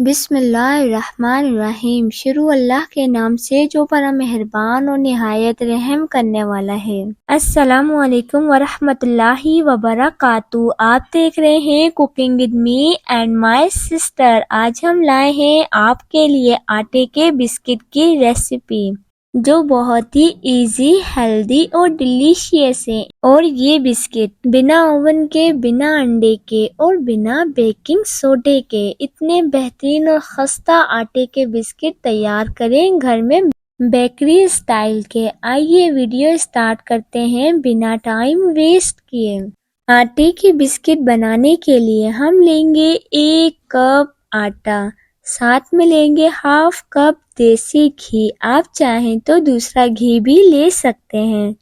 बिस्मिल्लाहिर्रहमानिर्रहीम। शुरू अल्लाह के नाम से जो बड़ा मेहरबान और निहायत रहम करने वाला है। अस्सलामु अलैकुम वरहमतुल्लाहि वबरकातु। आप देख रहे हैं cooking with me and my sister. आज हम लाए हैं आपके लिए आटे के बिस्किट की रेसिपी जो बहुत ही इजी, हेल्दी और डिलीशियस है। और ये बिस्किट बिना ओवन के, बिना अंडे के और बिना बेकिंग सोडे के इतने बेहतरीन और खस्ता आटे के बिस्किट तैयार करें घर में बेकरी स्टाइल के। आइए वीडियो स्टार्ट करते हैं बिना टाइम वेस्ट किए। आटे की बिस्किट बनाने के लिए हम लेंगे 1 कप आटा, साथ में लेंगे हाफ कप देसी घी। आप चाहें तो दूसरा घी भी ले सकते हैं।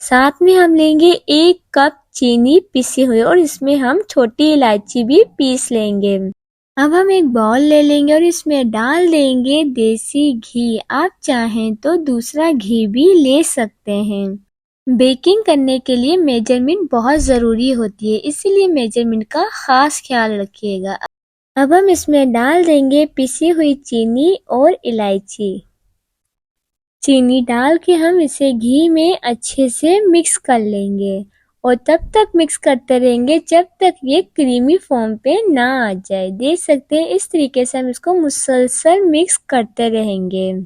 साथ में हम लेंगे 1 कप चीनी पिसी हुई और इसमें हम छोटी इलायची भी पीस लेंगे। अब हम एक बाउल ले लेंगे और इसमें डाल देंगे देसी घी। आप चाहें तो दूसरा घी भी ले सकते हैं। बेकिंग करने के लिए मेजरमेंट बहुत ज़रूरी होती है, इसीलिए मेजरमेंट का खास ख्याल रखिएगा। अब हम इसमें डाल देंगे पिसी हुई चीनी और इलायची। चीनी डाल के हम इसे घी में अच्छे से मिक्स कर लेंगे और तब तक मिक्स करते रहेंगे जब तक ये क्रीमी फॉर्म पे ना आ जाए। देख सकते हैं इस तरीके से हम इसको मुसलसल मिक्स करते रहेंगे।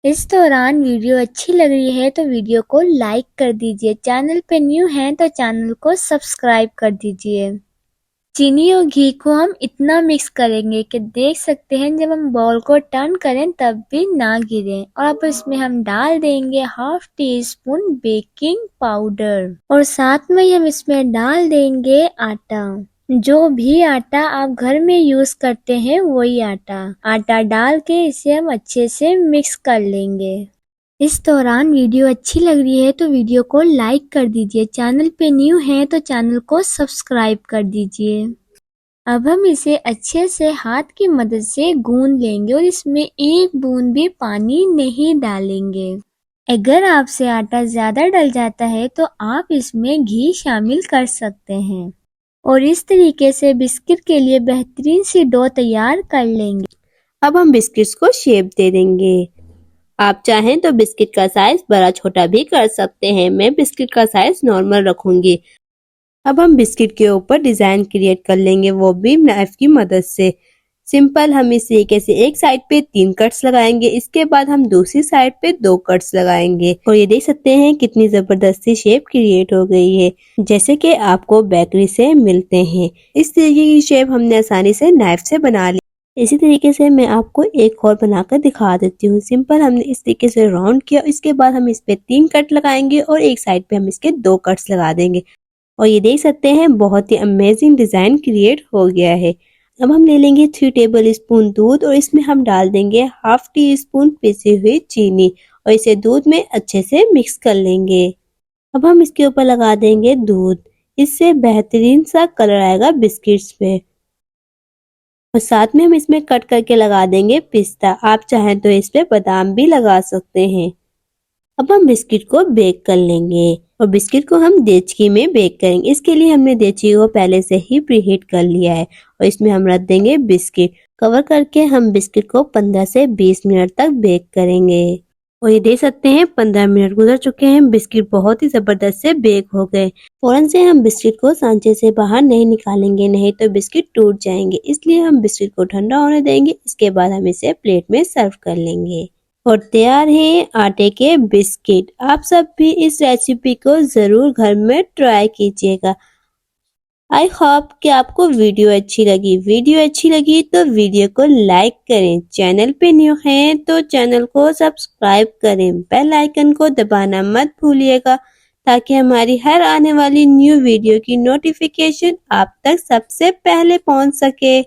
इस दौरान वीडियो अच्छी लग रही है तो वीडियो को लाइक कर दीजिए। चैनल पे न्यू हैं तो चैनल को सब्सक्राइब कर दीजिए। चीनी और घी को हम इतना मिक्स करेंगे कि देख सकते हैं जब हम बॉल को टर्न करें तब भी ना गिरे। और अब इसमें हम डाल देंगे half tea spoon baking powder और साथ में हम इसमें डाल देंगे आटा। जो भी आटा आप घर में यूज करते हैं वही आटा डाल के इसे हम अच्छे से मिक्स कर लेंगे। इस दौरान वीडियो अच्छी लग रही है तो वीडियो को लाइक कर दीजिए। चैनल पे न्यू है तो चैनल को सब्सक्राइब कर दीजिए। अब हम इसे अच्छे से हाथ की मदद से गूंद लेंगे और इसमें एक बूंद भी पानी नहीं डालेंगे। अगर आपसे आटा ज्यादा डल जाता है तो आप इसमें घी शामिल कर सकते हैं और इस तरीके से बिस्किट के लिए बेहतरीन सी डो तैयार कर लेंगे। अब हम बिस्किट्स को शेप दे देंगे। आप चाहें तो बिस्किट का साइज बड़ा छोटा भी कर सकते हैं। मैं बिस्किट का साइज नॉर्मल रखूंगी। अब हम बिस्किट के ऊपर डिजाइन क्रिएट कर लेंगे, वो भी नाइफ की मदद से। सिंपल हम इस तरीके से एक साइड पे 3 कट्स लगाएंगे, इसके बाद हम दूसरी साइड पे 2 कट्स लगाएंगे और ये देख सकते हैं कितनी जबरदस्ती शेप क्रिएट हो गई है, जैसे कि आपको बेकरी से मिलते हैं। इस तरीके की शेप हमने आसानी से नाइफ से बना ली। इसी तरीके से मैं आपको एक और बनाकर दिखा देती हूँ। सिंपल हमने इस तरीके से राउंड किया, इसके बाद हम इस पे 3 कट लगाएंगे और एक साइड पे हम इसके 2 कट्स लगा देंगे और ये देख सकते हैं बहुत ही अमेजिंग डिजाइन क्रिएट हो गया है। अब हम ले लेंगे 3 टेबल स्पून दूध और इसमें हम डाल देंगे हाफ टी स्पून पिसी हुई चीनी और इसे दूध में अच्छे से मिक्स कर लेंगे। अब हम इसके ऊपर लगा देंगे दूध, इससे बेहतरीन सा कलर आएगा बिस्किट्स पे। और साथ में हम इसमें कट करके लगा देंगे पिस्ता। आप चाहें तो इस पे बादाम भी लगा सकते हैं। अब हम बिस्किट को बेक कर लेंगे और बिस्किट को हम देचकी में बेक करेंगे। इसके लिए हमने देचकी को पहले से ही प्रीहीट कर लिया है और इसमें हम रख देंगे बिस्किट। कवर करके हम बिस्किट को 15 से 20 मिनट तक बेक करेंगे और ये देख सकते हैं 15 मिनट गुजर चुके हैं। बिस्किट बहुत ही जबरदस्त से बेक हो गए। फौरन से हम बिस्किट को सांचे से बाहर नहीं निकालेंगे, नहीं तो बिस्किट टूट जाएंगे, इसलिए हम बिस्किट को ठंडा होने देंगे। इसके बाद हम इसे प्लेट में सर्व कर लेंगे और तैयार है आटे के बिस्किट। आप सब भी इस रेसिपी को जरूर घर में ट्राई कीजिएगा। आई होप कि आपको वीडियो अच्छी लगी तो वीडियो को लाइक करें। चैनल पे न्यू हैं तो चैनल को सब्सक्राइब करें। बेल आइकन को दबाना मत भूलिएगा ताकि हमारी हर आने वाली न्यू वीडियो की नोटिफिकेशन आप तक सबसे पहले पहुंच सके।